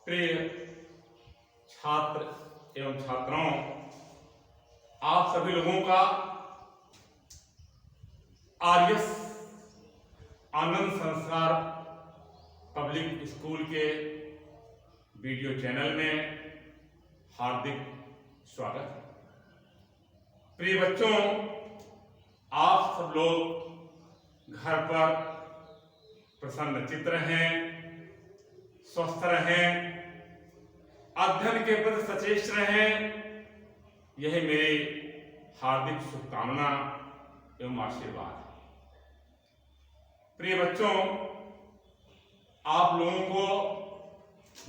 प्रिय छात्र एवं छात्राओं, आप सभी लोगों का आर्यस आनंद संस्कार पब्लिक स्कूल के वीडियो चैनल में हार्दिक स्वागत है। प्रिय बच्चों, आप सब लोग घर पर प्रसन्नचित्त रहें, स्वस्थ रहें, अध्ययन के प्रति सचेत रहें, यही मेरी हार्दिक शुभकामना एवं आशीर्वाद है। प्रिय बच्चों, आप लोगों को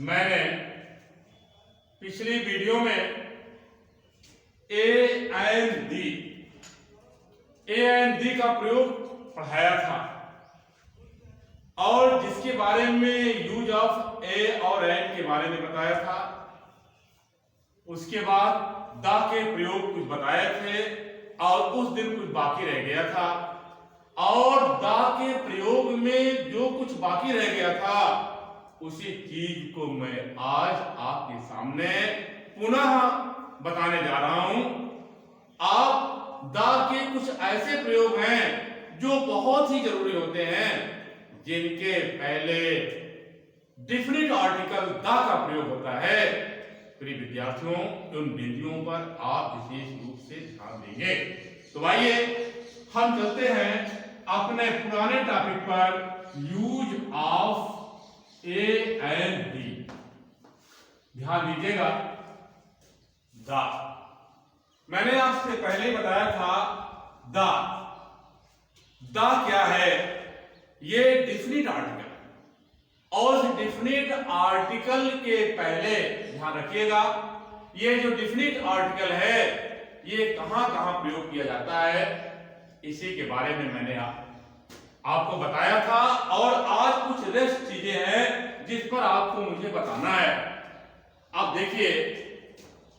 मैंने पिछली वीडियो में ए एंड दी का प्रयोग पढ़ाया था और जिसके बारे में यूज ऑफ ए और एंड के बारे में बताया था। उसके बाद द के प्रयोग कुछ बताए थे और उस दिन कुछ बाकी रह गया था, और द के प्रयोग में जो कुछ बाकी रह गया था उसी चीज को मैं आज आपके सामने पुनः बताने जा रहा हूं। आप द के कुछ ऐसे प्रयोग हैं जो बहुत ही जरूरी होते हैं, जिनके पहले डिफिनिट आर्टिकल द का प्रयोग होता है। प्रिय विद्यार्थियों, उन बिंदुओं पर आप विशेष रूप से ध्यान देंगे। तो आइए हम चलते हैं अपने पुराने टॉपिक पर, use of A and D. ध्यान दीजिएगा, द मैंने आपसे पहले ही बताया था द क्या है। ये डिफिनिट आर्टिकल, और डिफिनिट आर्टिकल के पहले ध्यान रखिएगा, ये जो डिफिनिट आर्टिकल है ये कहां कहां प्रयोग किया जाता है, इसी के बारे में मैंने आपको बताया था। और आज कुछ रेस्ट चीजें हैं जिस पर आपको मुझे बताना है। अब देखिए,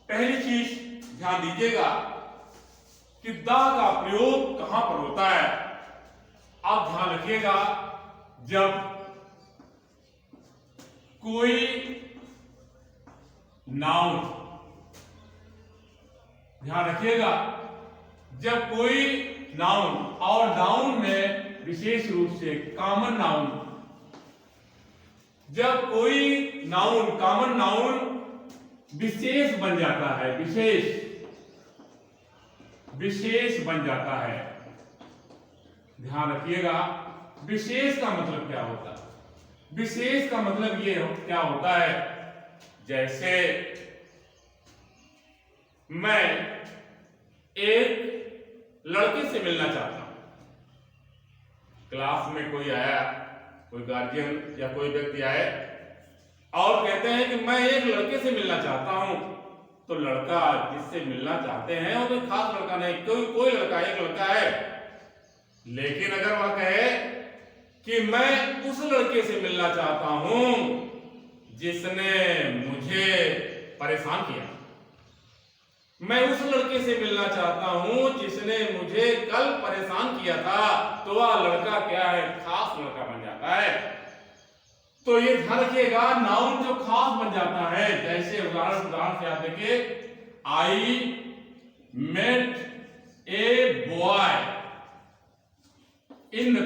पहली चीज ध्यान दीजिएगा कि द का प्रयोग कहां पर होता है। आप ध्यान रखिएगा, जब कोई नाउन, ध्यान रखिएगा, जब कोई नाउन, और नाउन में विशेष रूप से कॉमन नाउन, जब कोई नाउन, कॉमन नाउन विशेष बन जाता है, विशेष बन जाता है। ध्यान रखिएगा, विशेष का मतलब क्या होता है? विशेष का मतलब ये क्या होता है, जैसे मैं एक लड़के से मिलना चाहता हूं। क्लास में कोई आया, कोई गार्जियन या कोई व्यक्ति आए और कहते हैं कि मैं एक लड़के से मिलना चाहता हूं। तो लड़का जिससे मिलना चाहते हैं वो कोई खास लड़का नहीं, कोई लड़का, एक लड़का है। लेकिन अगर वह कहे कि मैं उस लड़के से मिलना चाहता हूं जिसने मुझे परेशान किया, मैं उस लड़के से मिलना चाहता हूं जिसने मुझे कल परेशान किया था, तो वह लड़का क्या है? खास लड़का बन जाता है। तो ये ध्यान रखिएगा, नाउन जो खास बन जाता है, जैसे उदाहरण से आप देखिए, I met a boy in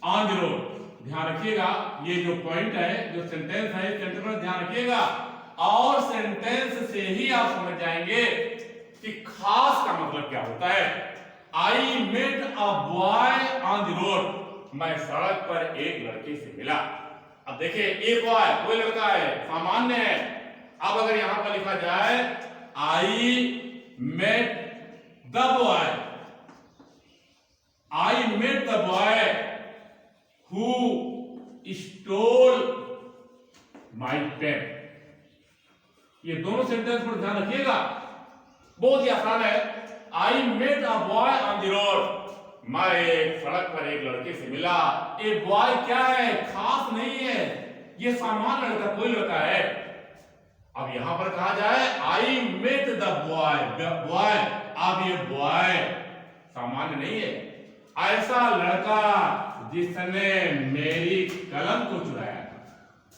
on the road. ध्यान रखिएगा, ये जो पॉइंट है, जो सेंटेंस है, सेंटेंस पर ध्यान रखिएगा, और सेंटेंस से ही आप समझ जाएंगे कि खास का मतलब क्या होता है। I met a boy on the road, मैं सड़क पर एक लड़के से मिला। अब देखिए, ए बॉय कोई लड़का है, सामान्य है। अब अगर यहां पर लिखा जाए I met the boy, I met the boy who stole my pen, ये दोनों सेंटेंस पर ध्यान रखिएगा, बहुत ही आसान है। I met a boy on the road, मैं एक सड़क पर एक लड़के से मिला। ए बॉय क्या है? खास नहीं है, ये सामान्य लड़का, कोई लड़का है। अब यहां पर कहा जाए आई मेट द बॉय, अब ये बॉय सामान्य नहीं है, ऐसा लड़का जिसने मेरी कलम को चुराया था।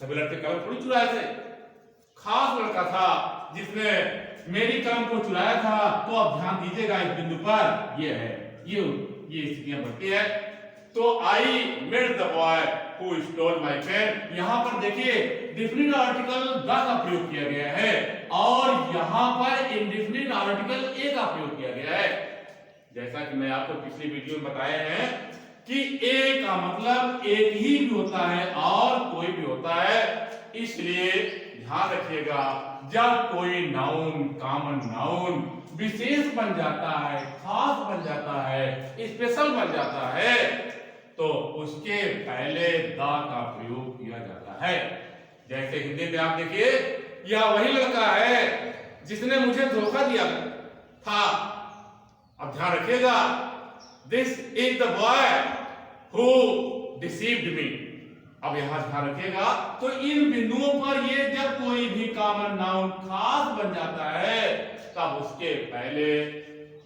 सभी लड़के कलम थोड़ी चुराए थे, खास लड़का था जिसने मेरी कलम को चुराया था, तो अब ध्यान दीजिएगा इस बिंदु पर, ये है, ये स्थितियां बनती है। तो I met the boy who stole my pen, यहां पर देखिए डिफिनिट आर्टिकल द का प्रयोग किया गया है और यहां पर इंडेफिनिट आर्टिकल ए का प्रयोग किया गया है। जैसा कि मैं आपको पिछली वीडियो में बताए हैं कि ए का मतलब एक ही भी होता है और कोई भी होता है, इसलिए ध्यान रखिएगा जब कोई नाउन, कॉमन नाउन विशेष बन जाता है, खास बन जाता है, स्पेशल बन जाता है, तो उसके पहले द का प्रयोग किया जाता है। जैसे हिंदी में आप देखिए, यह वही लड़का है जिसने मुझे धोखा दिया था। अब ध्यान रखिएगा, this is the boy who deceived me. अब यहां ध्यान रखिएगा, तो इन बिंदुओं पर ये जब कोई भी कॉमन नाउन खास बन जाता है तब उसके पहले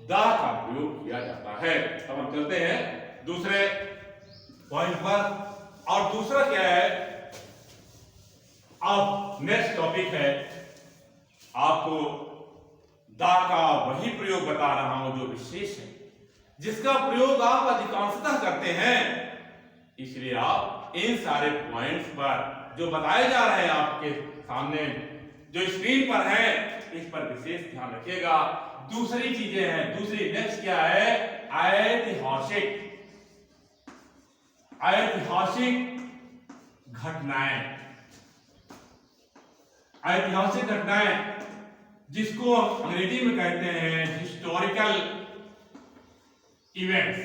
द का प्रयोग किया जाता है। अब हम चलते हैं दूसरे पॉइंट पर, और दूसरा क्या है, अब नेक्स्ट टॉपिक है, आपको द का वही प्रयोग बता रहा हूं जो विशेष है, जिसका प्रयोग आप अधिकांशतः करते हैं, इसलिए आप इन सारे पॉइंट्स पर जो बताए जा रहे हैं आपके सामने जो स्क्रीन पर है, इस पर विशेष ध्यान रखिएगा। दूसरी चीजें हैं, दूसरी नेक्स्ट क्या है, ऐतिहासिक घटनाएं, ऐतिहासिक घटनाएं जिसको अंग्रेजी में कहते हैं हिस्टोरिकल इवेंट्स।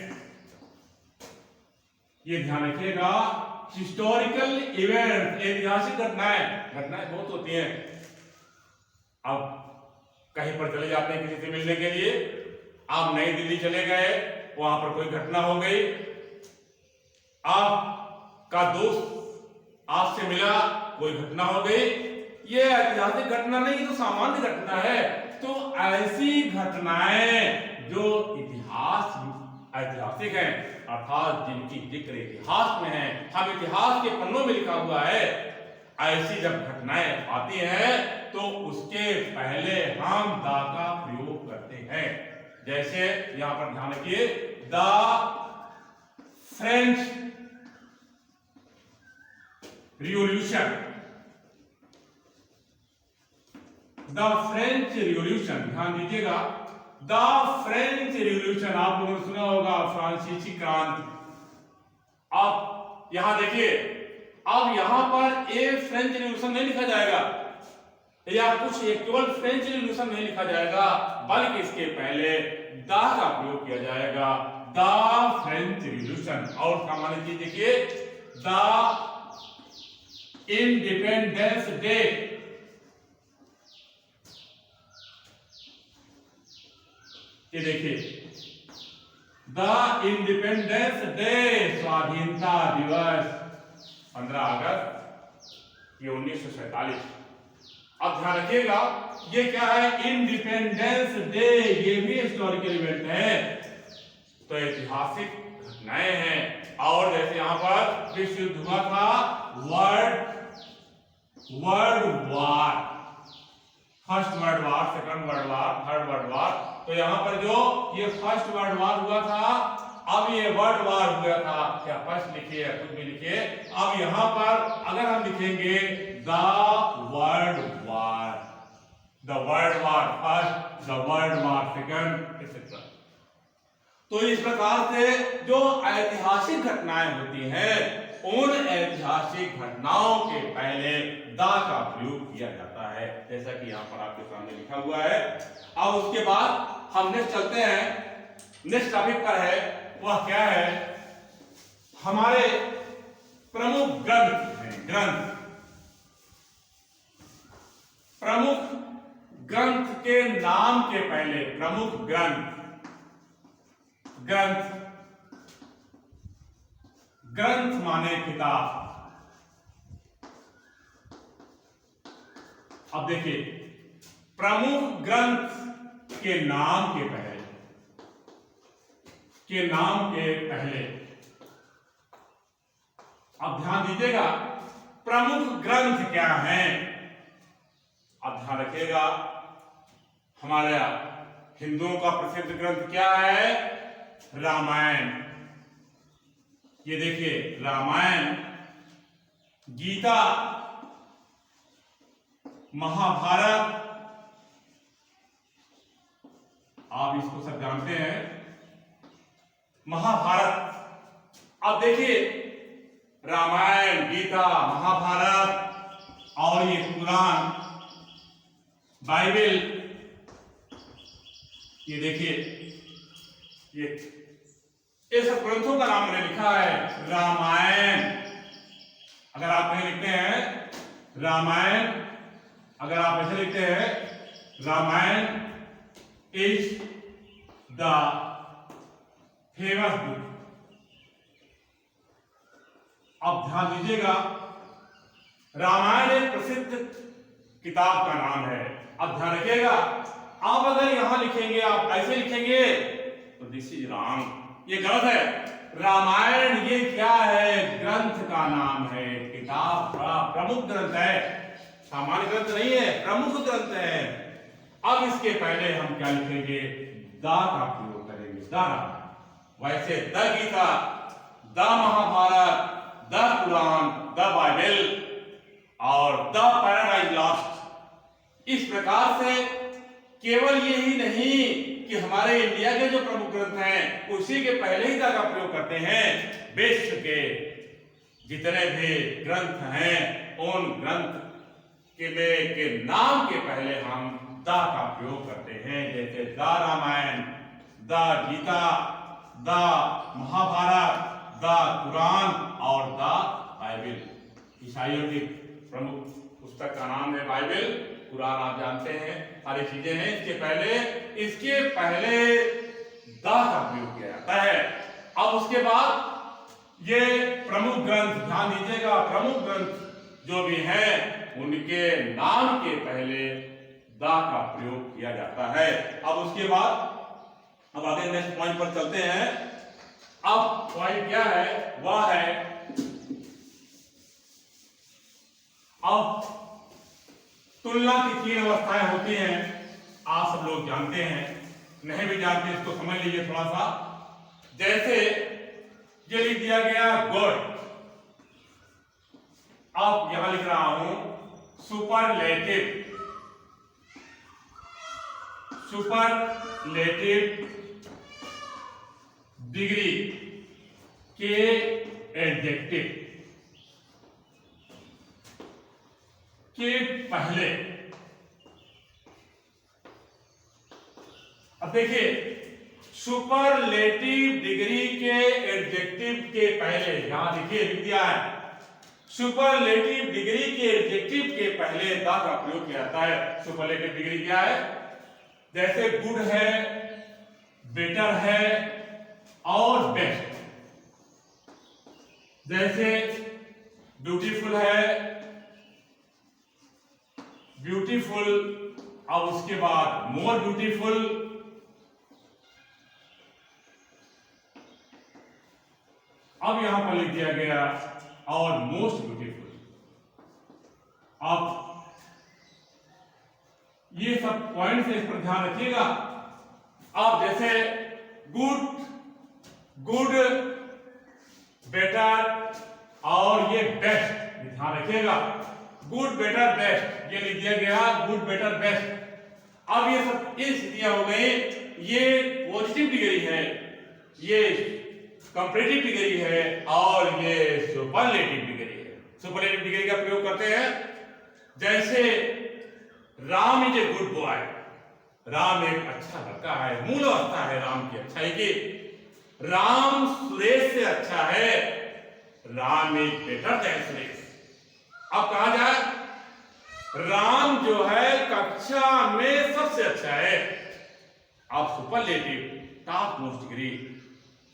ये ध्यान रखिएगा, हिस्टोरिकल इवेंट, ऐतिहासिक घटनाएं बहुत होती हैं। अब कहीं पर चले जाते हैं किसी से मिलने के लिए, आप नई दिल्ली चले गए, वहां पर कोई घटना हो गई, आपका दोस्त आपसे मिला, कोई घटना हो गई, ये ऐतिहासिक घटना नहीं, तो सामान्य घटना है। तो ऐसी घटनाएं जो ऐतिहासिक हैं, अर्थात जिनकी जिक्र इतिहास में है, हम इतिहास के पन्नों में लिखा हुआ है, ऐसी जब घटनाएं आती हैं तो उसके पहले हम द का प्रयोग करते हैं। जैसे यहां पर ध्यान रखिए, the French revolution, the French revolution, ध्यान दीजिएगा, द फ्रेंच रिवॉल्यूशन, आप लोगों ने सुना होगा फ्रांसीसी क्रांति। अब यहां देखिए, अब यहां पर ए फ्रेंच रिवॉल्यूशन नहीं लिखा जाएगा या कुछ केवल फ्रेंच रिवॉल्यूशन नहीं लिखा जाएगा, बल्कि इसके पहले द का प्रयोग किया जाएगा, द फ्रेंच रिवॉल्यूशन। और सामान्य चीज देखिए, द इंडिपेंडेंस डे, ये देखिए, द इंडिपेंडेंस डे, स्वाधीनता दिवस 15 अगस्त, ये 1947। अब ध्यान रखिएगा, ये क्या है, इंडिपेंडेंस डे, ये भी हिस्टोरिकल इवेंट है, तो ऐतिहासिक घटनाएं हैं। और जैसे यहां पर विश्व युद्ध हुआ था, world war, first world war, second world war, third world war, तो यहां पर जो ये फर्स्ट वर्ल्ड वार हुआ था, अब ये वर्ल्ड वार हुआ था, क्या फर्स्ट लिखिए या कुछ भी लिखिए, अब यहां पर अगर हम लिखेंगे the world war, the world war first, the world war second, etcetera. तो इस प्रकार से जो ऐतिहासिक घटनाएं होती हैं, उन ऐतिहासिक घटनाओं के पहले द का प्रयोग किया जाता है, जैसा कि यहां पर आपके सामने लिखा हुआ है। अब उसके बाद हम नेक्स्ट चलते हैं, नेक्स्ट टॉपिक पर है, वह क्या है, हमारे प्रमुख प्रमुख ग्रंथ के नाम के पहले, प्रमुख ग्रंथ माने किताब। अब देखिए, प्रमुख ग्रंथ के नाम के पहले, अब ध्यान दीजिएगा, प्रमुख ग्रंथ क्या हैं, अब ध्यान रखिएगा, हमारा हिंदुओं का प्रसिद्ध ग्रंथ क्या है? रामायण। ये देखिए, रामायण, गीता, महाभारत, आप इसको सब जानते हैं, महाभारत। अब देखिए, रामायण, गीता, महाभारत और ये कुरान, बाइबल, ये देखिए, ये सब ग्रंथों का नाम मैंने लिखा है रामायण। अगर आप नहीं लिखते हैं रामायण, अगर आप ऐसे लिखते हैं Ramayana is the famous book. अब ध्यान दीजिएगा, रामायण एक प्रसिद्ध किताब का नाम है। अब ध्यान रखिएगा, आप अगर यहां लिखेंगे, आप ऐसे लिखेंगे तो दिस इज रॉन्ग, ये गलत है। रामायण ये क्या है? ग्रंथ का नाम है, किताब का प्रमुख ग्रंथ है, सामान्य ग्रंथ नहीं है, प्रमुख ग्रंथ है। अब इसके पहले हम क्या लिखेंगे? द का प्रयोग करेंगे, द। वैसे the Gita, the Mahabharat, the Quran, the Bible और द पैराडाइज लॉस्ट। इस प्रकार से केवल यही नहीं कि हमारे इंडिया के जो प्रमुख ग्रंथ हैं उसी के पहले ही द का प्रयोग करते हैं, विश्व के जितने भी ग्रंथ हैं उन ग्रंथ के नाम के पहले हम द का प्रयोग करते हैं। जैसे the Ramayan, the Gita, the Mahabharat, the Quran और द बाइबल। ईसाइयों की प्रमुख पुस्तक का नाम है बाइबल, कुरान आप जानते हैं, सारी चीजें हैं। इसके पहले द का प्रयोग किया जाता है। अब उसके बाद ये प्रमुख ग्रंथ, ध्यान दीजिएगा, प्रमुख ग्रंथ जो भी हैं उनके नाम के पहले द का प्रयोग किया जाता है। अब उसके बाद अब आगे नेक्स्ट पॉइंट पर चलते हैं। अब पॉइंट क्या है? वह है अब तुलना की 3 अवस्थाएं होती हैं, आप सब लोग जानते हैं, नहीं भी जानते इसको समझ लीजिए थोड़ा सा। जैसे ये लिख दिया गया गुड, अब यहां लिख रहा हूं सुपरलेटिव, सुपरलेटिव डिग्री के एडजेक्टिव के पहले। अब देखिए, सुपरलेटिव डिग्री के एडजेक्टिव के पहले, यहां देखिए लिख दिया है, सुपरलेटिव डिग्री के एडजेक्टिव के पहले द का प्रयोग किया जाता है। सुपरलेटिव डिग्री क्या है? जैसे गुड है, बेटर है और बेस्ट। जैसे ब्यूटीफुल है, ब्यूटीफुल, और उसके बाद मोर ब्यूटीफुल, अब यहां पर लिख दिया गया और मोस्ट ब्यूटीफुल। अब ये सब पॉइंट्स है, इस पर ध्यान रखिएगा। अब जैसे गुड, गुड, बेटर और ये बेस्ट, ध्यान रखिएगा, गुड, बेटर, बेस्ट, ये लिख दिया गया गुड, बेटर, बेस्ट। अब ये सब ये स्थितियां हो गई, ये पॉजिटिव डिग्री है, ये कंपैरेटिव डिग्री है और ये सुपरलेटिव डिग्री है। सुपरलेटिव डिग्री का प्रयोग करते हैं, जैसे Ram is a good boy, Ram एक अच्छा लड़का है, मूल अवस्था है राम की अच्छाई की। राम सुरेश से अच्छा है, Ram is better than Suresh. अब कहा जाए, राम जो है कक्षा में सबसे अच्छा है। अब सुपरलेटिव, टॉप मोस्ट डिग्री,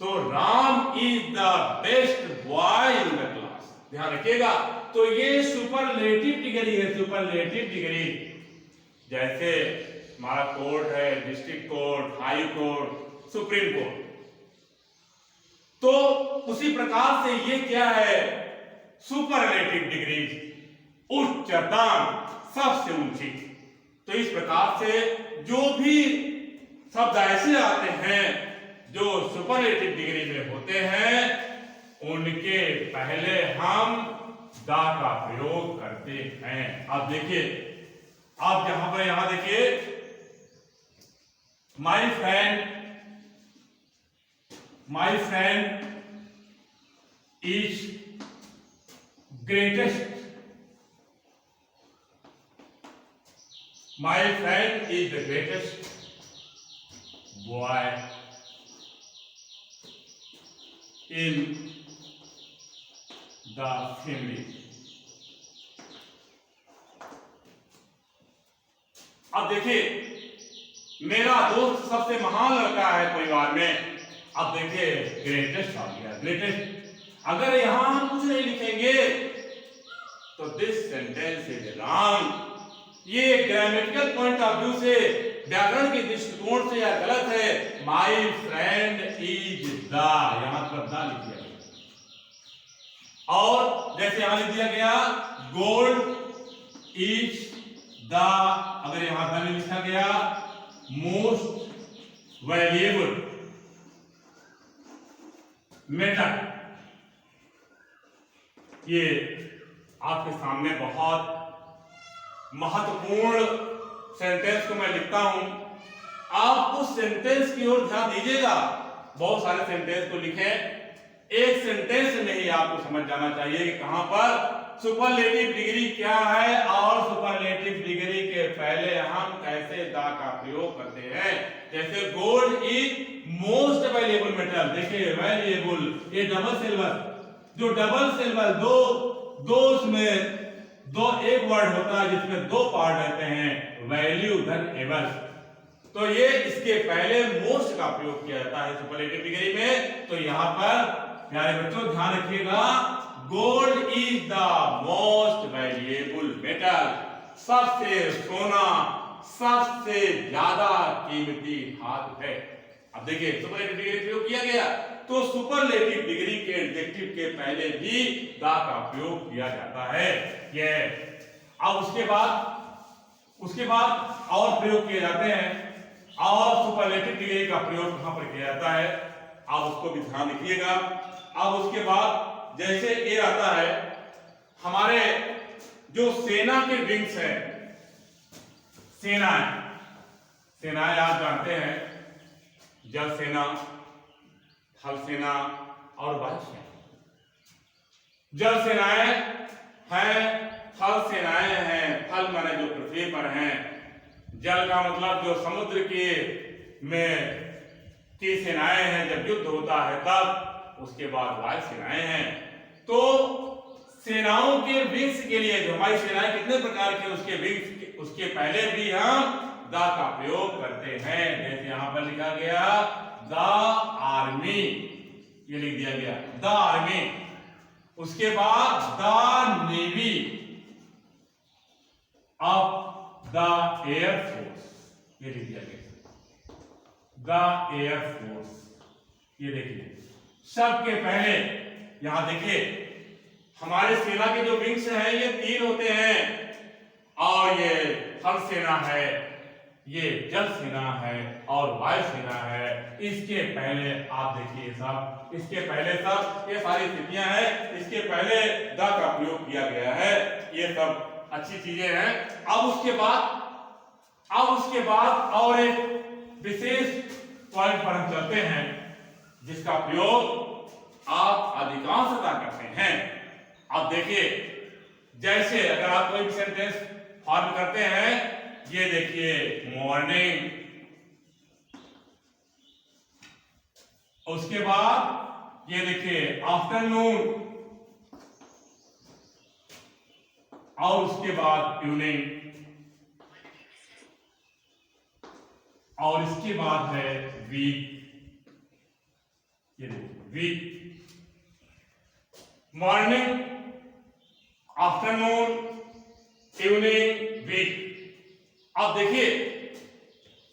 तो Ram is the best boy in the class, ध्यान रखिएगा। तो ये सुपरलेटिव डिग्री है, सुपरलेटिव डिग्री। जैसे हमारा कोर्ट है, district court, high court, supreme court, तो उसी प्रकार से ये क्या है? सुपरलेटिव डिग्री, उच्चतम, सबसे ऊंची। तो इस प्रकार से जो भी शब्द ऐसे आते हैं जो सुपरलेटिव डिग्री में होते हैं उनके पहले हम दा का प्रयोग करते हैं। अब देखिए, आप यहां देखिए, my friend is greatest, my friend is the greatest boy in the family। अब देखिए, मेरा दोस्त सबसे महान लड़का है परिवार में। अब देखिए ग्रेटेस्ट आ गया, ग्रेटेस्ट। अगर यहां हम कुछ नहीं लिखेंगे तो दिस सेंटेंस इज रॉन्ग। ये ग्रामेटिकल पॉइंट ऑफ व्यू से, व्याकरण के दृष्टिकोण से यह गलत है। माय फ्रेंड इज द, यहां पर द लिख दिया गया, और जैसे यहां लिख दिया गया गोल्ड इज द, अगर यहां द नहीं लिखा गया मोस्ट वैल्यूएबल मेटल। ये आपके सामने बहुत महत्वपूर्ण सेंटेंस को मैं लिखता हूं, आप उस सेंटेंस की ओर ध्यान दीजिएगा। बहुत सारे सेंटेंस को लिखें, एक सेंटेंस में ही आपको समझ जाना चाहिए कि कहां पर सुपरलेटिव डिग्री क्या है और सुपरलेटिव डिग्री के पहले हम कैसे दा का प्रयोग करते हैं। जैसे gold is most valuable metal, देखिए वैल्यूएबल, ये डबल सिल्वर, जो डबल सिल्वर दो उसमें दो एक वर्ड होता है जिसमें दो पार्ट रहते हैं, वैल्यू धन एबल, तो ये इसके पहले मोस्ट का प्रयोग किया जाता है सुपरलेटिव डिग्री में। तो यहां पर प्यारे बच्चों ध्यान रखिएगा, gold is the most valuable metal, सबसे सोना, सबसे ज्यादा कीमती धातु है। अब देखिए सुपरलेटिव डिग्री प्रयोग किया गया, तो सुपरलेटिव डिग्री के एडजेक्टिव के पहले भी दा का प्रयोग किया जाता है। ये अब उसके बाद और प्रयोग किए जाते हैं, और सुपरलेटिव डिग्री का प्रयोग कहां पर किया जाता है, आप उसको भी ध्यान रखिएगा। अब उसके बाद जैसे ये आता है, हमारे जो सेना के विंग्स है, सेनाएं आप जानते हैं, जल सेना, थल सेना और वायु सेना। जल सेनाएं हैं, थल सेनाएं हैं, थल माने जो पृथ्वी पर हैं, जल का मतलब जो समुद्र की सेनाएं हैं, जब युद्ध होता है तब। उसके बाद वायु सेनाएं हैं। तो सेनाओं के विंग्स के लिए, जो हमारी सेनाएं कितने प्रकार की, उसके विंग्स, उसके पहले भी हम द का प्रयोग करते हैं। जैसे यहां पर लिखा गया द आर्मी, ये लिख दिया गया द आर्मी। उसके बाद द नेवी, अब द एयरफोर्स, ये लिख दिया गया द एयरफोर्स। ये देखिए सबके पहले यहां देखिए, हमारे सेना के जो विंग्स हैं ये 3 होते हैं, और ये थल सेना है, ये जल सेना है और वायु सेना है। इसके पहले आप देखिए सब, इसके पहले सब, ये सारी स्थितियां हैं, इसके पहले द का प्रयोग किया गया है। ये सब अच्छी चीजें हैं। अब उसके बाद और एक विशेष पॉइंट पर हम चलते हैं, जिसका प्रयोग आप अधिकांशतः करते हैं। अब देखिए, जैसे अगर आप कोई भी सेंटेंस फॉर्म करते हैं, ये देखिए मॉर्निंग, उसके बाद ये देखिए आफ्टरनून, और उसके बाद इवनिंग, और इसके बाद है वीक। ये देखिए week, morning, afternoon, evening, week. अब देखिए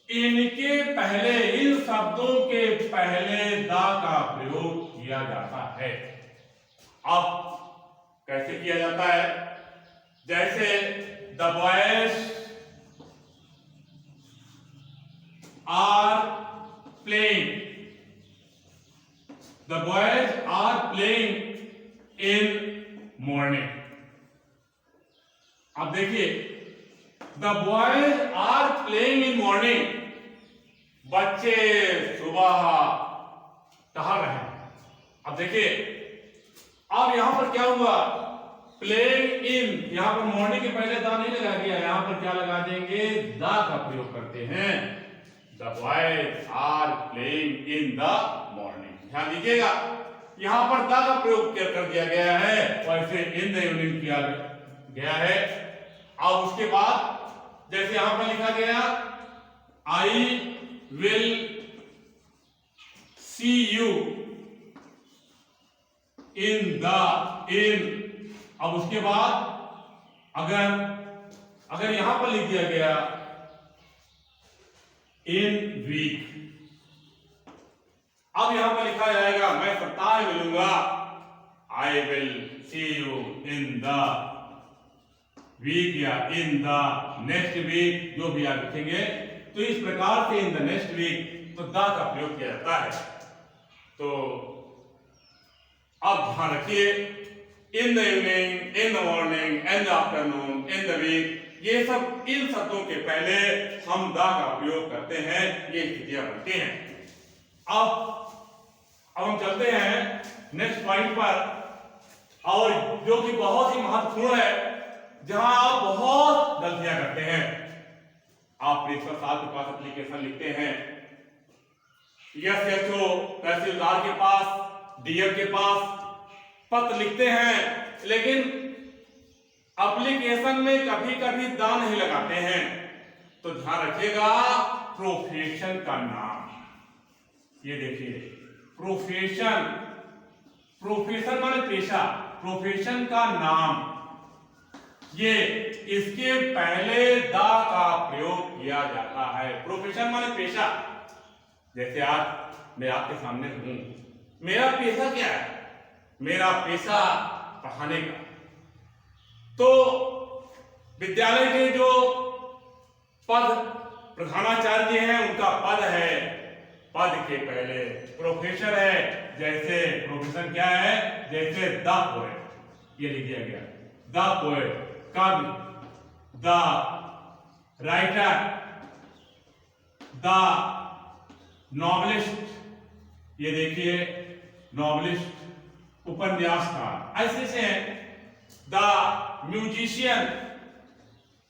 इनके पहले, इन शब्दों के पहले द का प्रयोग किया जाता है। अब कैसे किया जाता है? जैसे the boys the boys are playing in morning. अब देखिए, the boys are playing in morning, बच्चे सुबह टहल रहे हैं। अब देखिए, अब यहां पर क्या हुआ, प्लेइंग इन, यहां पर मॉर्निंग के पहले द नहीं लगा दिया, यहां पर क्या लगा देंगे, द का प्रयोग करते हैं। The boys are playing in the morning. ध्यान दीजिएगा, यहां पर द का प्रयोग कर दिया गया है, वैसे इन द इवनिंग किया गया है। अब उसके बाद जैसे यहां पर लिखा गया, I will see you in the, in, अब उसके बाद अगर यहां पर लिख दिया गया इन वीक, अब यहां पर लिखा जाएगा मैं सप्ताह में मिलूंगा, I will see you in the week या इन द नेक्स्ट वीक, जो भी आप लिखेंगे। तो इस प्रकार से इन द नेक्स्ट वीक तो द का प्रयोग किया जाता है। तो अब ध्यान रखिए, in the evening, in the morning, in the afternoon, in the week, ये सब इन शब्दों के पहले हम द का प्रयोग करते हैं, ये स्थितियां बनती हैं। अब हम चलते हैं नेक्स्ट पॉइंट पर, और जो कि बहुत ही महत्वपूर्ण है, जहां आप बहुत गलतियां करते हैं। आप प्रिंसिपल साहब के पास एप्लीकेशन लिखते हैं, एसएचओ तहसीलदार के पास, डीएम के पास पत्र लिखते हैं, लेकिन एप्लीकेशन में कभी कभी द नहीं लगाते हैं। तो ध्यान रखिएगा, प्रोफेशन का नाम, ये देखिए प्रोफेशन, प्रोफेशन माने पेशा, प्रोफेशन का नाम, ये इसके पहले द का प्रयोग किया जाता है। प्रोफेशन माने पेशा। जैसे आज मैं आपके सामने हूं, मेरा पेशा क्या है, मेरा पेशा पढ़ाने का। तो विद्यालय के जो पद प्रधानाचार्य हैं, उनका पद है, पद के पहले प्रोफेसर है। जैसे प्रोफेसर क्या है, जैसे द पोएट, ये लिख दिया गया, द पोएट, कवि, द राइटर, द नॉवलिस्ट, ये देखिए नॉवलिस्ट, उपन्यासकार, ऐसे से हैं। द म्यूजिशियन,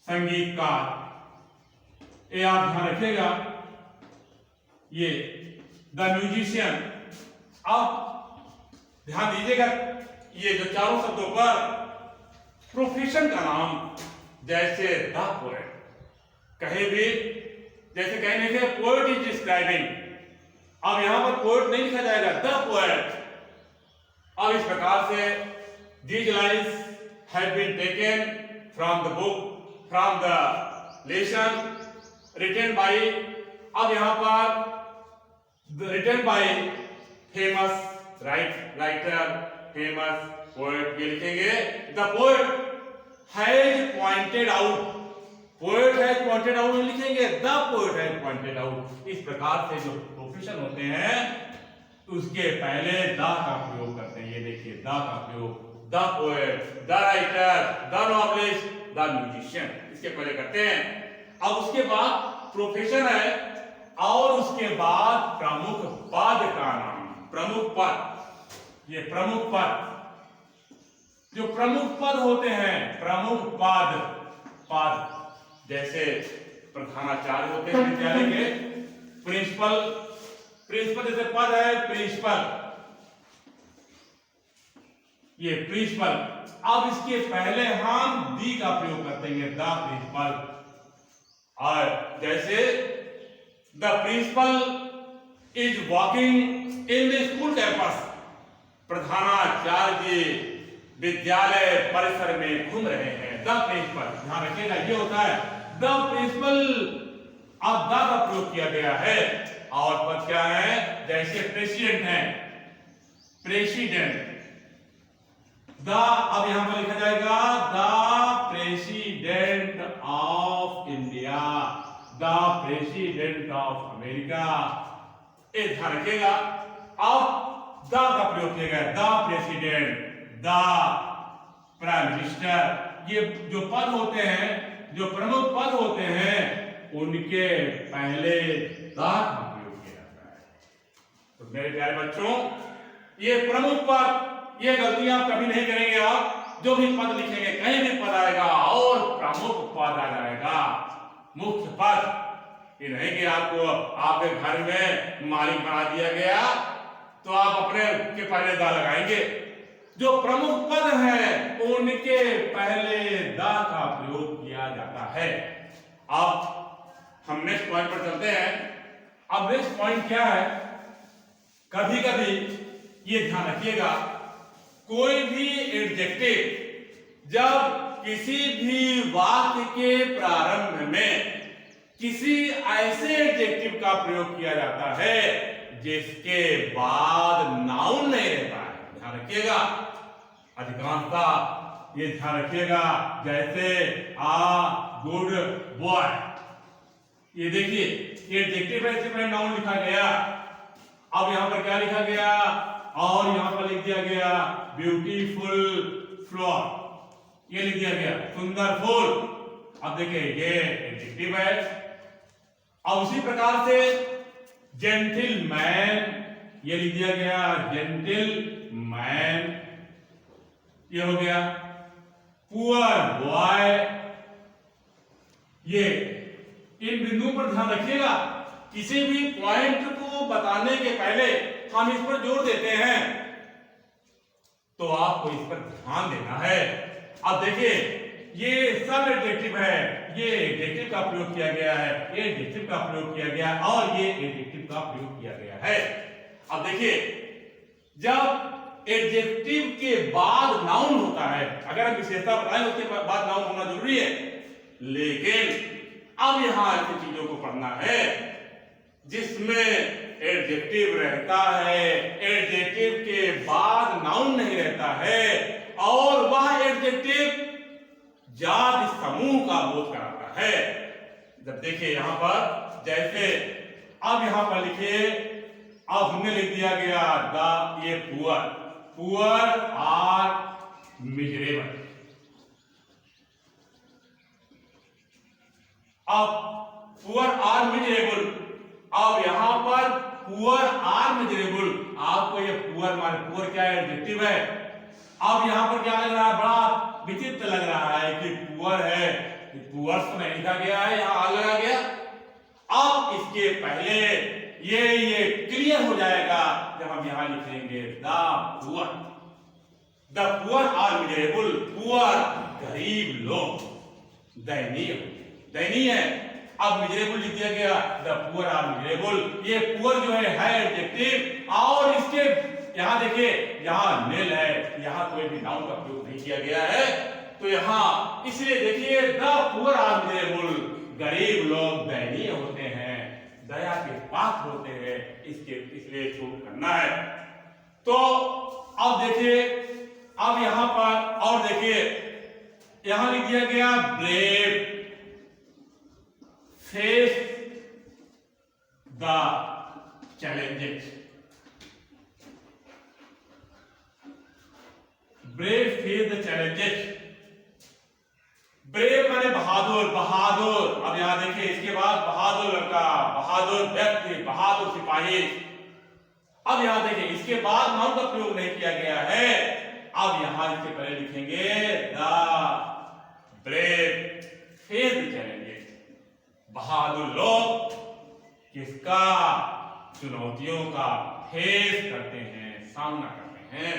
संगीतकार, ये आप ध्यान रखिएगा, ये द म्यूजिशियन। अब ध्यान दीजिएगा, ये जो चारों शब्दों पर प्रोफेशन का नाम, जैसे द पोएट, कहीं भी जैसे कहने से पोएट इज डिस्क्राइबिंग, अब यहां पर पोएट नहीं लिखा जाएगा, द पोएट। अब इस प्रकार से these lines have been taken from the book, from the lesson written by, अब यहां पर written by famous writer, famous poet, ये लिखेंगे the poet has pointed out, poet has pointed out लिखेंगे, the poet has pointed out। इस प्रकार से जो प्रोफेशन होते हैं उसके पहले द का प्रयोग करते हैं। ये देखिए द का प्रयोग, the poet, the writer, the novelist, the musician, इसके पहले करते हैं। अब उसके बाद प्रोफेशन है, और उसके बाद प्रमुख पद का नाम, प्रमुख पद, ये प्रमुख पद, जो प्रमुख पद होते हैं, प्रमुख पद जैसे प्रधानाचार्य होते हैं विद्यालय के, प्रिंसिपल जैसे पद है प्रिंसिपल, ये प्रिंसिपल। अब इसके पहले हम दी का प्रयोग करते हैं, द प्रिंसिपल। और जैसे the principal is walking in the school campus, प्रधानाचार्य विद्यालय परिसर में घूम रहे हैं, द प्रिंसिपल। ध्यान रखिएगा, ये होता है द प्रिंसिपल। अब द का प्रयोग किया गया है, और पद क्या है, जैसे प्रेसिडेंट है, प्रेसिडेंट, द, अब यहां पर लिखा जाएगा the president of India, the president of America, ये ध्यान रखिएगा। अब द का प्रयोग किया गया, the president, the prime minister. ये जो पद होते हैं, जो प्रमुख पद होते हैं, उनके पहले द का प्रयोग किया जाता है। तो मेरे प्यारे बच्चों, ये प्रमुख पद, ये गलतियां आप कभी नहीं करेंगे। आप जो भी पद लिखेंगे, कहीं भी पद आएगा और प्रमुख पद आ जाएगा, मुख्य पद। ये नहीं कि आपको आपके घर में मालिक बना दिया गया तो आप अपने के पहले दा लगाएंगे। जो प्रमुख पद है उनके पहले दा का प्रयोग किया जाता है। अब हम नेक्स्ट पॉइंट पर चलते हैं। अब नेक्स्ट पॉइंट क्या है, कभी कभी ये ध्यान रखिएगा, कोई भी एडजेक्टिव जब किसी भी वाक्य के प्रारंभ में किसी ऐसे एडजेक्टिव का प्रयोग किया जाता है जिसके बाद नाउन नहीं रहता है, ध्यान रखिएगा, अधिकांशतः ये ध्यान रखिएगा। जैसे आ गुड बॉय, ये देखिए ये एडजेक्टिव है, इससे पहले नाउन लिखा गया। अब यहां पर क्या लिखा गया, और यहां पर लिख दिया गया ब्यूटीफुल फ्लावर, ये लिख दिया गया सुंदर फूल। अब देखिए ये एडजेक्टिव है। अब उसी प्रकार से जेंटिलमैन, ये लिख दिया गया जेंटिलमैन, ये हो गया। पुअर बॉय, ये इन बिंदुओं पर ध्यान रखिएगा। किसी भी पॉइंट को बताने के पहले हम इस पर जोर देते हैं तो आपको इस पर ध्यान देना है। अब देखिए ये सब एडजेक्टिव है, ये एडजेक्टिव का प्रयोग किया गया है, ये एडजेक्टिव का प्रयोग किया गया है और ये एडजेक्टिव का प्रयोग किया गया है। अब देखिए जब एडजेक्टिव के बाद नाउन होता है, अगर हम विशेषता बताएं उसके बाद नाउन होना जरूरी है, लेकिन अब यहां ऐसी चीजों को पढ़ना है जिसमें एडजेक्टिव रहता है, एडजेक्टिव के बाद नाउन नहीं रहता है और वह एडजेक्टिव जाति समूह का बोध कराता है। जब देखिए यहां पर, जैसे अब यहां पर लिखिए, अब हमने लिख दिया गया द, ये पुअर, पुअर आर मिजरेबल। अब पुअर आर मिजरेबल, अब यहां पर पुअर आर मिजरेबल, आपको ये पुअर माने पुअर क्या है, एडजेक्टिव है। अब यहां पर क्या लग रहा है, बड़ा विचित्र लग रहा है कि पुअर है, पुअर्स तो नहीं लिखा गया है, यहां आर लगा गया। अब इसके पहले ये क्लियर हो जाएगा जब हम यहां लिखेंगे the poor, the poor are miserable, poor गरीब लोग, दयनीय, दयनीय है। अब मिजरेबल लिख दिया गया, द पुअर आर मिजरेबल। ये पुअर जो है एडजेक्टिव और इसके यहां देखिए यहां नेल है, यहां कोई भी नाउन का प्रयोग नहीं किया गया है, तो यहां इसलिए देखिए द पुअर आर मिजरेबल, गरीब लोग दयनीय होते हैं, दया के पात्र होते हैं, इसलिए छूट करना है। तो अब देखिए, अब यहां पर और देखिए यहां लिख दिया गया brave, face the challenges, brave face the challenges. Brave माने बहादुर, बहादुर। अब यहां देखिए इसके बाद बहादुर लड़का, बहादुर व्यक्ति, बहादुर सिपाही। अब यहां देखिए इसके बाद नाउन का प्रयोग नहीं किया गया है। अब यहां इसके पहले लिखेंगे the brave face the challenges, बहादुर लोग किसका, चुनौतियों का फेस करते हैं, सामना करते हैं।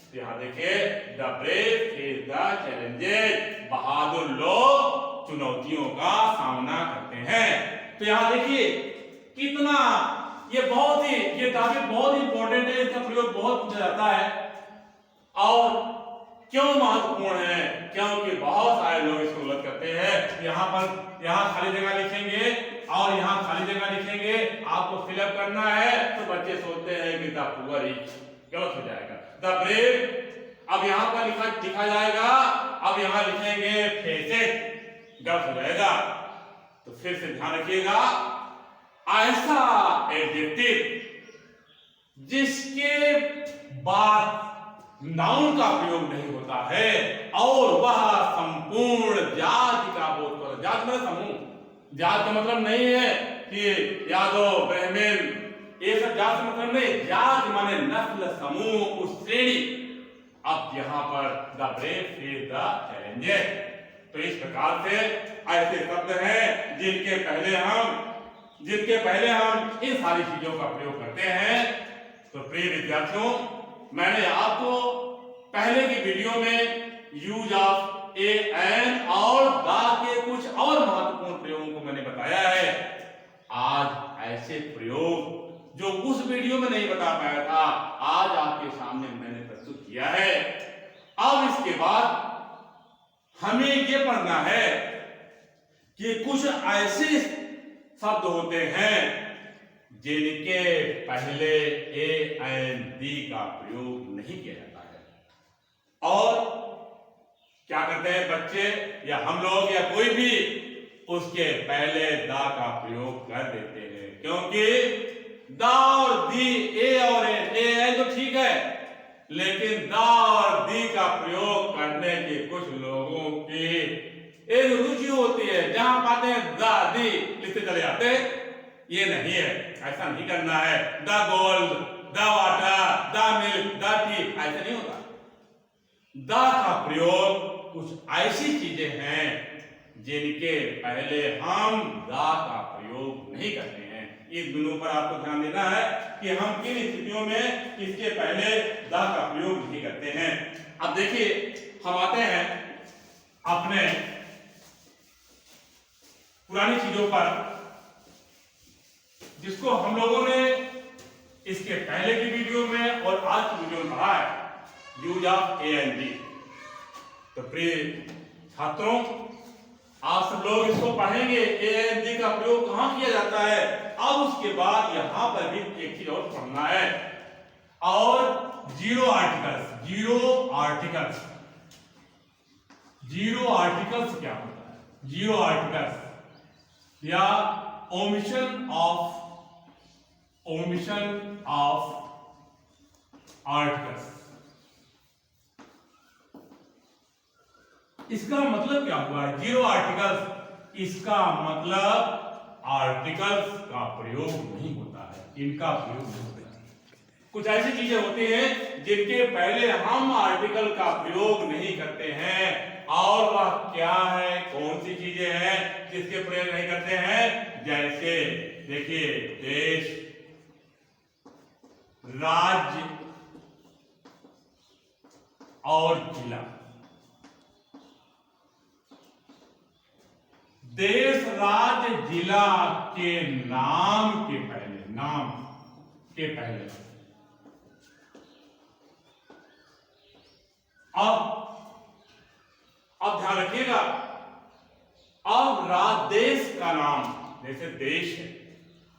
तो यहां देखिए the brave face the challenges, बहादुर लोग चुनौतियों का सामना करते हैं। तो यहां देखिए कितना ये बहुत ही, ये टॉपिक बहुत इंपॉर्टेंट है, इसका प्रयोग बहुत पूछा जाता है। और क्यों महत्वपूर्ण है, क्योंकि बहुत सारे लोग इसको गलत करते हैं। यहाँ पर यहां खाली जगह लिखेंगे और यहां खाली जगह लिखेंगे, आपको फिलअप करना है, तो बच्चे सोचते हैं कि द पुअर इज, गलत हो जाएगा। द ब्रेव, अब यहां पर लिखा जाएगा, अब यहां लिखेंगे फेसेस, गलत हो जाएगा। तो फिर से ध्यान रखिएगा, ऐसा एडजेक्टिव जिसके बाद नाउन का प्रयोग नहीं होता है और वह संपूर्ण जाति का बोध करता है। जाति मतलब समूह, जात का मतलब नहीं है कि यादव ब्राह्मण ये सब जात का मतलब नहीं, जात माने नस्ल समूह उस श्रेणी। अब यहाँ पर the brave face the challenges. तो इस प्रकार से ऐसे शब्द हैं जिनके पहले हम इन सारी चीजों का प्रयोग करते हैं। तो प्रिय विद्यार्थियों, मैंने आपको पहले की वीडियो में यूज ऑफ ए एन और द के कुछ और महत्वपूर्ण प्रयोगों को मैंने बताया है। आज ऐसे प्रयोग जो उस वीडियो में नहीं बता पाया था, आज आपके सामने मैंने प्रस्तुत किया है। अब इसके बाद हमें यह पढ़ना है कि कुछ ऐसे शब्द होते हैं जिनके पहले ए एन दी का प्रयोग नहीं किया जाता है। और क्या करते हैं बच्चे या हम लोग या कोई भी उसके पहले दा का प्रयोग कर देते हैं, क्योंकि दा और दी, ए और एन तो ठीक है, लेकिन दा और दी का प्रयोग करने की कुछ लोगों की एक रुचि होती है, जहां पाते हैं दा दी लिखते चले जाते। ये नहीं है, ऐसा नहीं करना है। The gold, the water, the milk, the T, ऐसा नहीं होता। द का प्रयोग कुछ ऐसी चीजें हैं जिनके पहले हम द का प्रयोग नहीं करते हैं। इस बिंदु पर आपको ध्यान देना है कि हम किन स्थितियों में इसके पहले द का प्रयोग नहीं करते हैं। अब देखिए, हम आते हैं अपने पुरानी चीजों पर, जिसको हम लोगों ने इसके पहले की वीडियो में और आज की वीडियो में पढ़ा है, use of a an the. तो प्रिय छात्रों, आप सब लोग इसको पढ़ेंगे, ए एन डी का प्रयोग कहां किया जाता है। अब उसके बाद यहां पर भी एक चीज और पढ़ना है, और जीरो आर्टिकल्स। जीरो आर्टिकल्स क्या होता है? जीरो आर्टिकल्स या ओमिशन ऑफ आर्टिकल्स, इसका मतलब क्या हुआ है? जीरो आर्टिकल्स, इसका मतलब आर्टिकल्स का प्रयोग नहीं होता है, इनका प्रयोग नहीं होता है। कुछ ऐसी चीजें होती हैं जिनके पहले हम आर्टिकल का प्रयोग नहीं करते हैं, और वह क्या है, कौन सी चीजें हैं जिसके प्रयोग नहीं करते हैं? जैसे देखिए, देश, राज्य और जिला। देश, राज्य, जिला के नाम के पहले अब ध्यान रखिएगा। अब देश का नाम, जैसे देश है,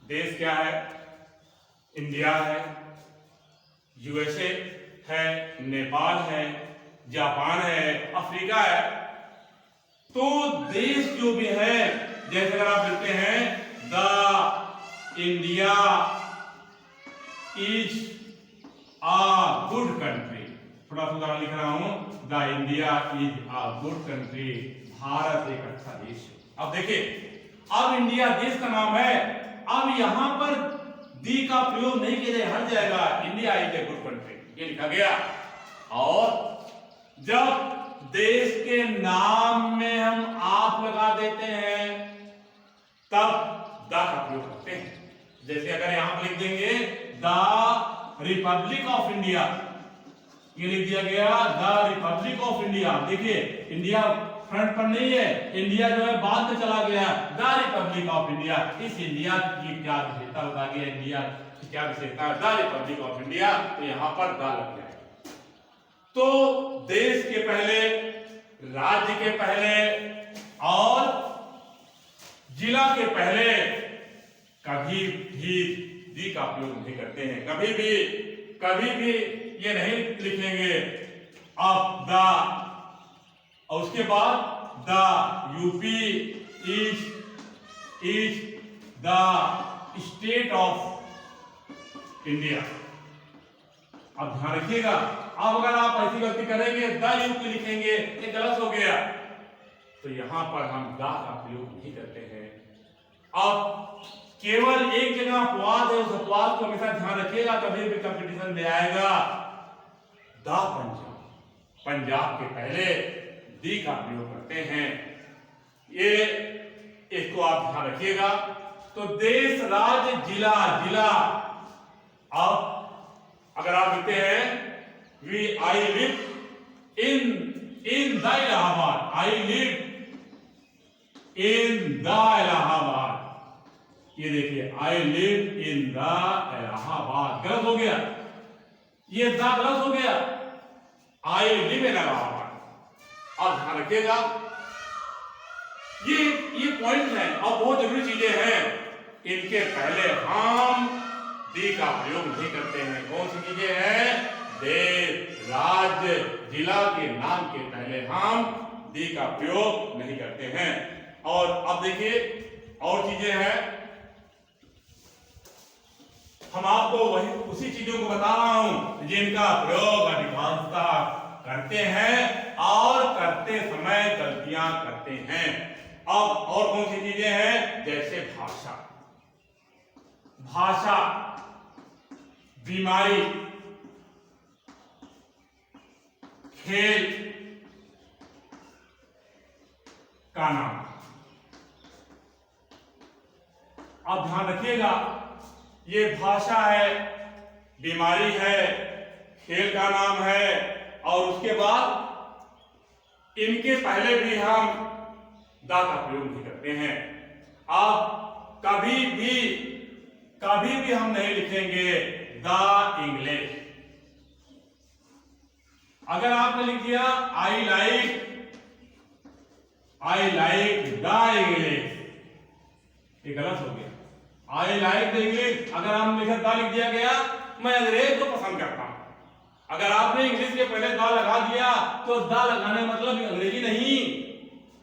देश क्या है? इंडिया है, यूएसए है, नेपाल है, जापान है, अफ्रीका है। तो देश जो भी है, जैसे अगर आप लिखते हैं the India is a good country, थोड़ा सा लिख रहा हूं, the India is a good country, Bharat एक अच्छा देश है। अब देखिए, अब इंडिया देश का नाम है, अब यहां पर दी का प्रयोग नहीं किया जाए, हट जाएगा, India is a good country, ये लिखा गया। और जब देश के नाम में हम आप लगा देते हैं, तब द का प्रयोग करते हैं। जैसे अगर यहां पर लिख देंगे द रिपब्लिक ऑफ इंडिया, ये लिख दिया गया द रिपब्लिक ऑफ इंडिया। देखिए, इंडिया फ्रंट पर नहीं है, इंडिया जो है बाद में चला गया, द रिपब्लिक ऑफ इंडिया। इस इंडिया की क्या विशेषता बता गया, इंडिया की क्या विशेषता है, द रिपब्लिक ऑफ इंडिया, तो यहां पर द लग गया। तो देश के पहले, राज्य के पहले और जिला के पहले कभी भी दी का प्रयोग नहीं करते हैं। कभी भी ये नहीं लिखेंगे अब द, और उसके बाद the UP is the state of India, अब ध्यान रखिएगा, अब अगर आप ऐसी गलती करेंगे द युक्त लिखेंगे, ये गलत हो गया, तो यहां पर हम दा का प्रयोग नहीं करते हैं। अब केवल एक जगह अपवाद है, उस अपवाद को हमेशा ध्यान रखिएगा, कभी भी कंपटीशन में आएगा दा पंजाब, पंजाब के पहले दी का प्रयोग करते हैं, ये इसको आप ध्यान रखिएगा। तो देश, राज्य, जिला, जिला, अब अगर आप लिखते हैं we I live in the Allahabad, I live in the Allahabad, ये देखिए I live in the Allahabad, गलत हो गया, ये द गलत हो गया, आई लिव इन इलाहाबाद। और ध्यान रखिएगा ये पॉइंट है और बहुत जरूरी चीजें हैं, इनके पहले हम दी का प्रयोग नहीं करते हैं। कौन सी चीजें हैं? देश, राज्य, जिला के नाम के पहले हम दी का प्रयोग नहीं करते हैं। और अब देखिए और चीजें हैं, हम आपको वही उसी चीजों को बता रहा हूं जिनका प्रयोग अधिकांशतः करते हैं और करते समय गलतियां करते हैं। अब और कौन सी चीजें हैं? जैसे भाषा, भाषा, बीमारी, खेल का नाम। अब ध्यान रखिएगा, ये भाषा है, बीमारी है, खेल का नाम है, और उसके बाद इनके पहले भी हम दा का प्रयोग नहीं करते हैं। अब कभी भी हम नहीं लिखेंगे द इंग्लिश। अगर आपने लिख दिया आई लाइक द इंग्लिश, ये गलत हो गया। आई लाइक द इंग्लिश, अगर आपने लिखा द लिख दिया गया, मैं अंग्रेज को पसंद करता हूं। अगर आपने इंग्लिश के पहले द लगा दिया तो द लगाने मतलब अंग्रेजी नहीं,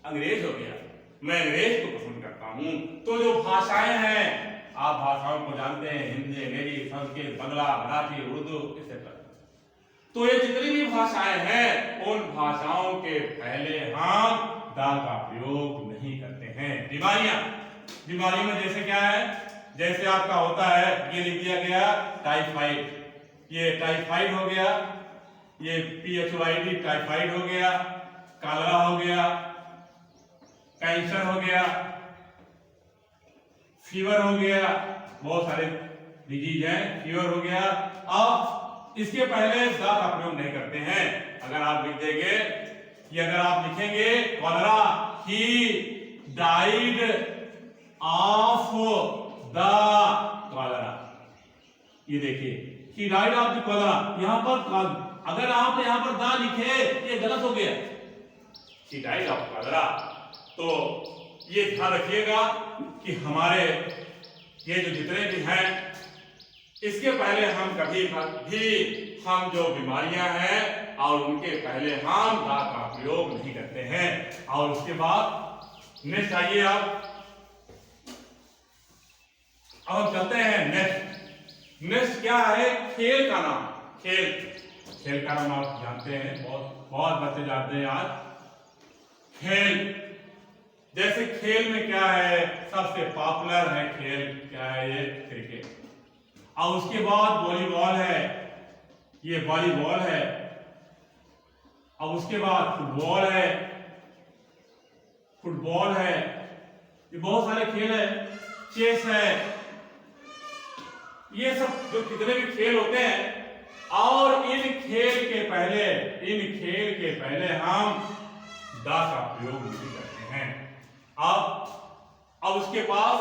अंग्रेज हो गया, मैं अंग्रेज को पसंद करता हूं। तो जो भाषाएं हैं, आप भाषाओं को जानते हैं, हिंदी, अंग्रेजी, संस्कृत, बंगला, मराठी, उर्दू, एक्सेट्रा। तो ये जितनी भी भाषाएं हैं, उन भाषाओं के पहले हम दा का प्रयोग नहीं करते हैं। बीमारियां, बीमारी में जैसे क्या है, जैसे आपका होता है, ये लिख दिया गया टाइफाइड, ये टाइफाइड हो गया, ये PHOID टाइफाइड हो गया, कॉलरा हो गया, कैंसर हो गया, फीवर हो गया, बहुत सारे डिजीज हैं, फीवर हो गया। अब इसके पहले दा का प्रयोग नहीं करते हैं। अगर आप लिख देंगे, ये अगर आप लिखेंगे cholera, he died of the cholera, ये देखिए he died of the cholera, यहां पर अगर आप यहां पर दा लिखे, ये गलत हो गया, ही डाइड ऑफ कॉलरा। तो ये ध्यान रखिएगा कि हमारे ये जो जितने भी हैं, इसके पहले हम कभी भी हम जो बीमारियां हैं और उनके पहले हम दा का प्रयोग नहीं करते हैं। और उसके बाद नेक्स्ट आइए आप, अब हम चलते हैं नेक्स्ट। नेक्स्ट क्या है? खेल का नाम। खेल, खेल का नाम आप जानते हैं, बहुत बच्चे जानते हैं आज। खेल, जैसे खेल में क्या है, सबसे पॉपुलर है खेल क्या है? ये क्रिकेट। और उसके बाद वॉलीबॉल है, ये वॉलीबॉल है। अब उसके बाद फुटबॉल है, फुटबॉल है, ये बहुत सारे खेल है। चेस है, ये सब जो कितने भी खेल होते हैं, और इन खेल के पहले हम दा का प्रयोग नहीं करते हैं। अब उसके पास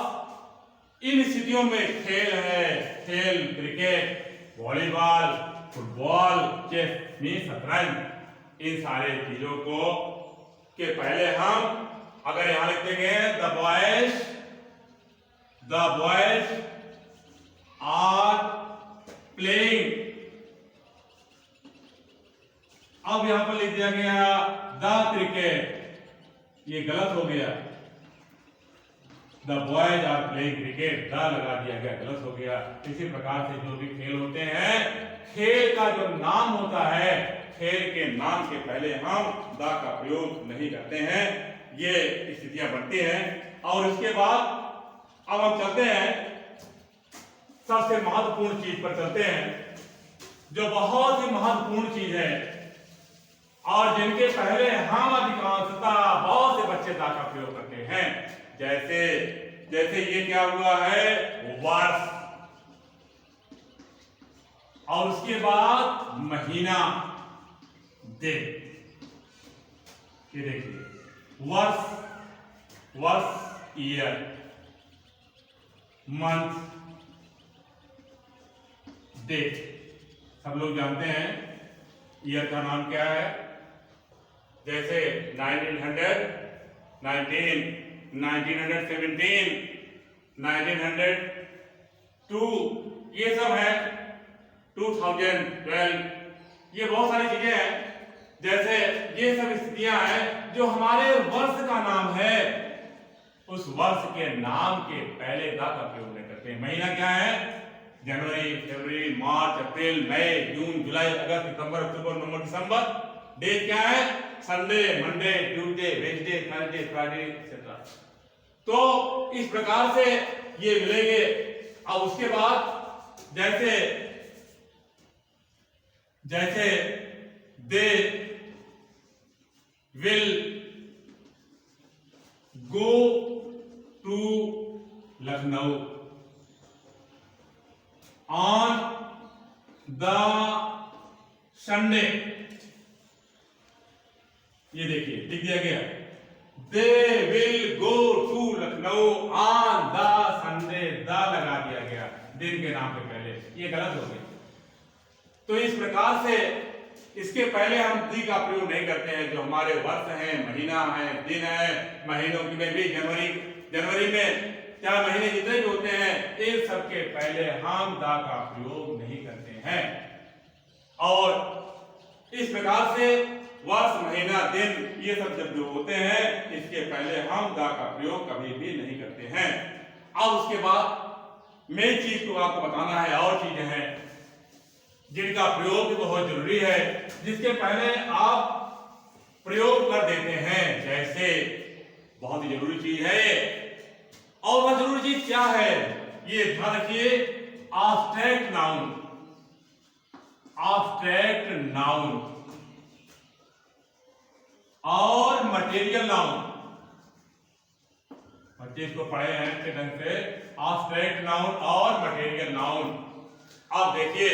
इन स्थितियों में खेल है, खेल क्रिकेट, वॉलीबॉल, फुटबॉल, चेस, शतरंज, इन सारे चीजों को के पहले हम अगर यहां लिख देंगे द बॉयज आर प्लेइंग, अब यहां पर लिख दिया गया द क्रिकेट, ये गलत हो गया। The boys are playing cricket, the लगा दिया गया, गलत हो गया। इसी प्रकार से जो भी खेल होते हैं, खेल का जो नाम होता है, खेल के नाम के पहले हम द का प्रयोग नहीं करते हैं। ये स्थितियां बनती हैं। और इसके बाद अब हम चलते हैं सबसे महत्वपूर्ण चीज पर चलते हैं, जो बहुत ही महत्वपूर्ण चीज है और जिनके पहले हम अधिकांशतः बहुत से बच्चे दा का प्रयोग करते हैं। जैसे ये क्या हुआ है, वर्ष, और उसके बाद महीना, दिन। ये देखिए, वर्ष ईयर, मंथ, डेट। सब लोग जानते हैं ईयर का नाम क्या है। जैसे 1900, 1917, 1902, ये सब है। 2012, ये बहुत सारी चीजें हैं। जैसे ये सब स्थितियां हैं जो हमारे वर्ष का नाम है, उस वर्ष के नाम के पहले दा का प्रयोग नहीं करते हैं। महीना क्या है, जनवरी, फरवरी, मार्च, अप्रैल, मई, जून, जुलाई, अगस्त, सितंबर, अक्टूबर, नवंबर, दिसंबर। डेट क्या है, Sunday, Monday, Tuesday, Wednesday, Thursday, Friday etcetera. तो इस प्रकार से ये मिलेंगे। अब उसके बाद जैसे they will go to Lucknow on the Sunday. ये देखिए लिख दिया गया, they will go to Lucknow on the Sunday, the लगा दिया गया दिन के नाम के पहले। ये गलत हो गया। तो इस प्रकार से इसके पहले हम दी का प्रयोग नहीं करते हैं। जो हमारे वर्ष हैं, महीना है, दिन है, महीनों में भी जनवरी में 4 महीने जितने भी होते हैं, इन सब के पहले हम दा का प्रयोग नहीं करते हैं। और इस प्रकार से वर्ष, महीना, दिन, ये सब जब जो होते हैं, इसके पहले हम दा का प्रयोग कभी भी नहीं करते हैं। अब उसके बाद मेन चीज को आपको बताना है, और चीजें हैं जिनका प्रयोग भी बहुत जरूरी है, जिसके पहले आप प्रयोग कर देते हैं। जैसे बहुत ही जरूरी चीज है, और वह जरूरी चीज क्या है, ये ध्यान रखिए, एब्स्ट्रैक्ट नाउन और मटेरियल नाउन। बच्चे इसको पढ़े हैं अच्छे ढंग से, एब्स्ट्रैक्ट नाउन और मटेरियल नाउन। अब देखिए,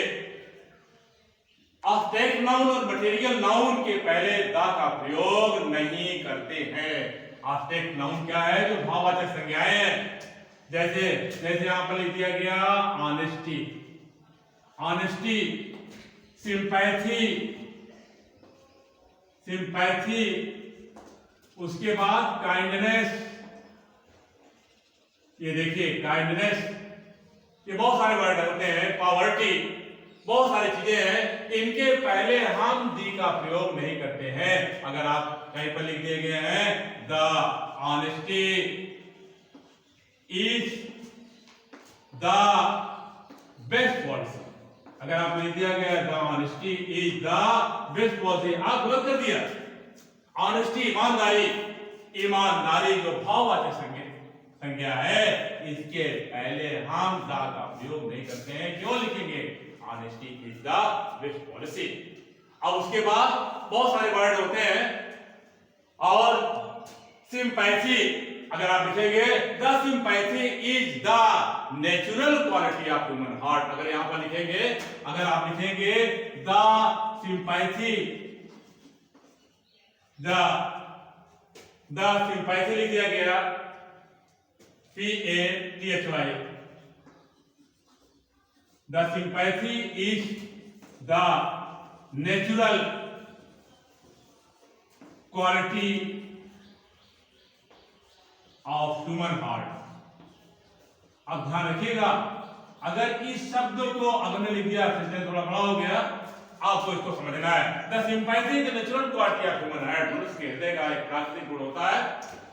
एब्स्ट्रैक्ट नाउन और मटेरियल नाउन के पहले दा का प्रयोग नहीं करते हैं। एब्स्ट्रैक्ट नाउन क्या है, जो भाववाचक संज्ञाएं हैं। जैसे यहां पर लिख दिया गया ऑनेस्टी, सिंपैथी, उसके बाद काइंडनेस। ये देखिए काइंडनेस, ये बहुत सारे वर्ड होते हैं, पॉवर्टी, बहुत सारी चीजें हैं। इनके पहले हम दी का प्रयोग नहीं करते हैं। अगर आप कहीं पर लिख दिए गए हैं the honesty is the best policy, अगर आप लिख दिया गया the honesty is the best policy, आप गलत कर दिया। ऑनेस्टी ईमानदारी जो भाववाचक संज्ञा है, इसके पहले हम दा का प्रयोग नहीं करते हैं। क्यों लिखेंगे, honesty is the best policy. अब उसके बाद बहुत सारे वर्ड होते हैं। और सिंपैथी, अगर आप लिखेंगे the sympathy is the natural quality of human heart, अगर यहां पर लिखेंगे, अगर आप लिखेंगे द सिंपैथी लिख दिया गया PATHY, the sympathy is the natural quality of human heart। अब ध्यान रखिएगा, अगर इस शब्द को अगर ने लिख दिया, थोड़ा बड़ा हो गया, आपको इसको समझना है। The sympathy is the natural quality of human heart, मनुष्य के हृदय का एक प्राकृतिक गुण होता है।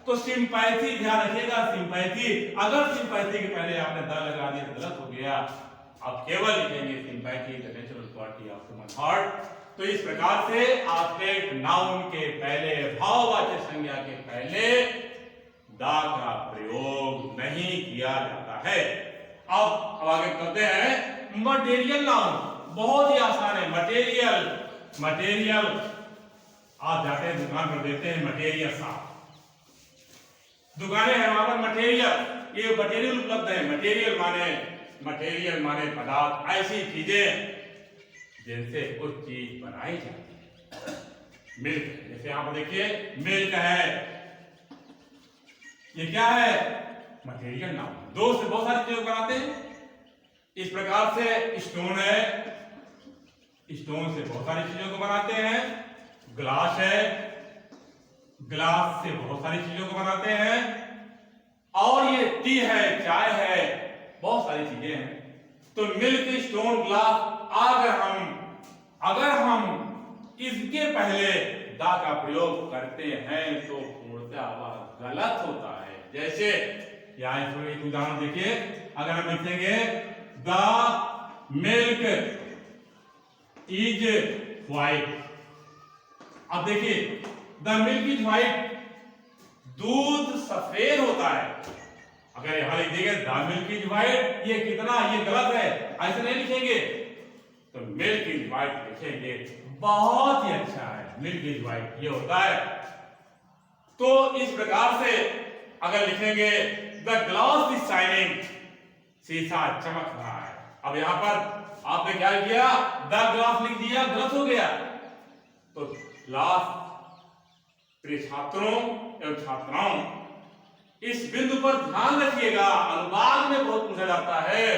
तो सिंपैथी, ध्यान रखिएगा, सिंपैथी, अगर सिंपैथी के पहले आपने द लगा दिया तो गलत हो गया। आप केवल लिखेंगे sympathy is the natural quality of human heart. तो इस प्रकार से ऑब्जेक्ट नाउन के पहले, भाववाचक संज्ञा के पहले दा का प्रयोग नहीं किया जाता है। अब आगे करते हैं मटेरियल नाउन। बहुत ही आसान है। मटेरियल, मटेरियल, आप जाते हैं दुकान पर देखते हैं मटेरियल शॉप, दुकानें हैं वहां पर मटेरियल, ये मटेरियल उपलब्ध है। मटेरियल माने पदार्थ, ऐसी चीजें जिनसे कुछ चीज बनाई जाती है। मिल्क, जैसे यहाँ पर देखिए मिल्क है, ये क्या है? Material noun. दो से बहुत सारी चीजें बनाते हैं। इस प्रकार से स्टोन है, स्टोन से बहुत सारी चीजों को बनाते हैं। ग्लास है, ग्लास से बहुत सारी चीजों को बनाते हैं। और ये टी है, चाय है, बहुत सारी चीजें हैं। तो मिल्क, स्टोन, ग्लास, अगर हम इसके पहले दा का प्रयोग करते हैं तो पूर्णतः वह गलत होता है। जैसे यहाँ एक उदाहरण देखिए, अगर हम लिखेंगे द मिल्क इज व्हाइट, अब देखिए द मिल्क इज व्हाइट, दूध सफेद होता है। अगर यहां लिख देंगे द मिल्क इज व्हाइट, ये कितना, ये गलत है, ऐसे नहीं लिखेंगे। तो मिल्क इज व्हाइट लिखेंगे, बहुत ही अच्छा है, मिल्क इज व्हाइट ये होता है। तो इस प्रकार से अगर लिखेंगे द ग्लास इज शाइनिंग, शीशा चमक रहा है। अब यहां पर आपने क्या किया? द ग्लास लिख दिया, गलत हो गया। तो ग्लास, प्रिय छात्रों एवं छात्राओं, इस बिंदु पर ध्यान रखिएगा, अनुवाद में बहुत पूछा जाता है।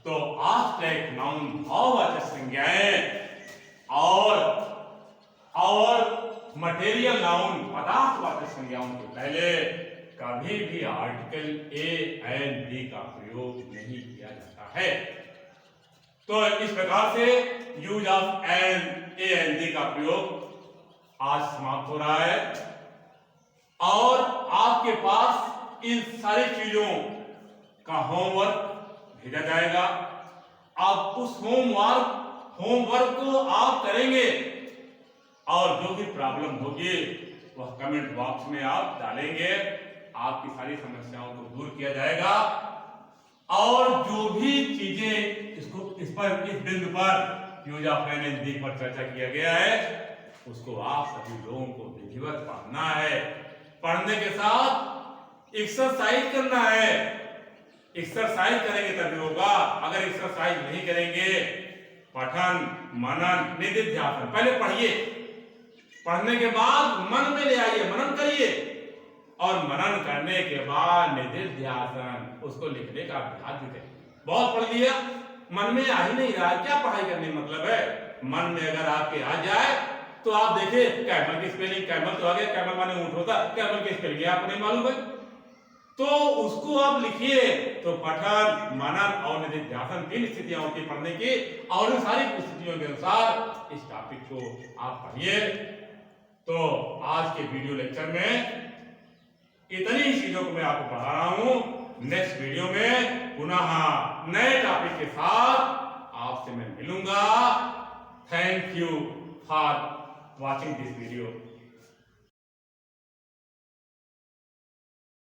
तो ऑब्जेक्ट नाउन, भाववाचक संज्ञाएं और मटेरियल नाउन, पदार्थवाचक संज्ञाओं के पहले कभी भी आर्टिकल ए एंड डी का प्रयोग नहीं किया जाता है। तो इस प्रकार से use of and A and D का प्रयोग आज समाप्त हो रहा है। और आपके पास इन सारी चीजों का होमवर्क भेजा जाएगा। आप उस होमवर्क को आप करेंगे और जो भी प्रॉब्लम होगी वह कमेंट बॉक्स में आप डालेंगे। आपकी सारी समस्याओं को दूर किया जाएगा। और जो भी चीजें इस बिंदु पर use of and and D पर चर्चा किया गया है उसको आप सभी लोगों को विधिवत पढ़ना है। पढ़ने के साथ एक्सरसाइज करना है। एक्सरसाइज करेंगे तभी होगा। अगर एक्सरसाइज नहीं करेंगे, पठन, मनन, निधिध्यासन, पहले पढ़िए, पढ़ने के बाद मन में ले आइए, मनन करिए, और मनन करने के बाद निधिध्यासन, उसको लिखने का अभ्यास भी करिए। बहुत पढ़ लिया, मन में आ ही नहीं रहा, क्या पढ़ाई करने मतलब है? मन में अगर आपके आ जाए तो आप देखिए कैमल की स्पेलिंग, कैमल तो आ गया, कैमल माने ऊंट होता, कैमल की स्पेलिंग आपको नहीं मालूम है तो उसको आप लिखिए। तो पठन, मनन और निधिध्यासन 3 स्थितियां होती है पढ़ने की, और उन सारी स्थितियों के अनुसार इस टॉपिक को आप पढ़िए। तो आज के वीडियो लेक्चर में इतनी ही चीजों को मैं आपको पढ़ा रहा हूं। नेक्स्ट वीडियो में पुनः नए टॉपिक के साथ आपसे मैं मिलूंगा। Thank you for watching this video.